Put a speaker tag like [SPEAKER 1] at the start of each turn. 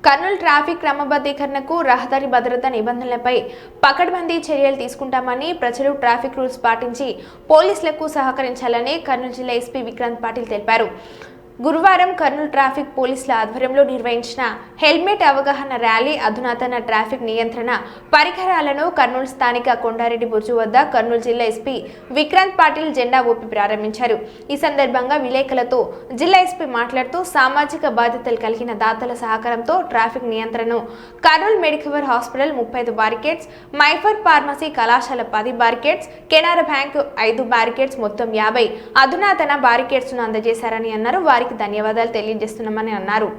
[SPEAKER 1] Kurnool traffic క్రమబద్ధీకరణకు రహదారి భద్రతా నిబంధనలపై పకడ్బందీ చర్యలు తీసుకుంటామని ప్రజలు ట్రాఫిక్ రూల్స్ పాటించి పోలీసులకు సహకరించాలని కర్నూలు జిల్లా ఎస్పీ విక్రాంత్ పాటిల్ తెలిపారు. గురువారం కర్నూలు ట్రాఫిక్ పోలీసుల ఆధ్వర్యంలో నిర్వహించిన హెల్మెట్ అవగాహన ర్యాలీ, అధునాతన ట్రాఫిక్ నియంత్రణ పరికరాలను కర్నూలు స్థానిక కొండారెడ్డి బుర్జు వద్ద కర్నూలు జిల్లా ఎస్పీ విక్రాంత్ పాటిల్ జెండా ఊపి ప్రారంభించారు. ఈ సందర్భంగా విలేకరులతో జిల్లా ఎస్పీ మాట్లాడుతూ సామాజిక బాధ్యతలు కలిగిన దాతల సహకారంతో ట్రాఫిక్ నియంత్రణను కర్నూలు మెడికవర్ హాస్పిటల్ 35 బారికేడ్స్, మైఫర్ ఫార్మసీ కళాశాల 10 బారికేడ్స్, కెనరా బ్యాంక్ 5 బారికేడ్స్ మొత్తం 50 అధునాతన బారికేడ్స్ ను అందజేశారని అన్నారు. వారికి ధన్యవాదాలు తెలియజేస్తున్నామని అన్నారు.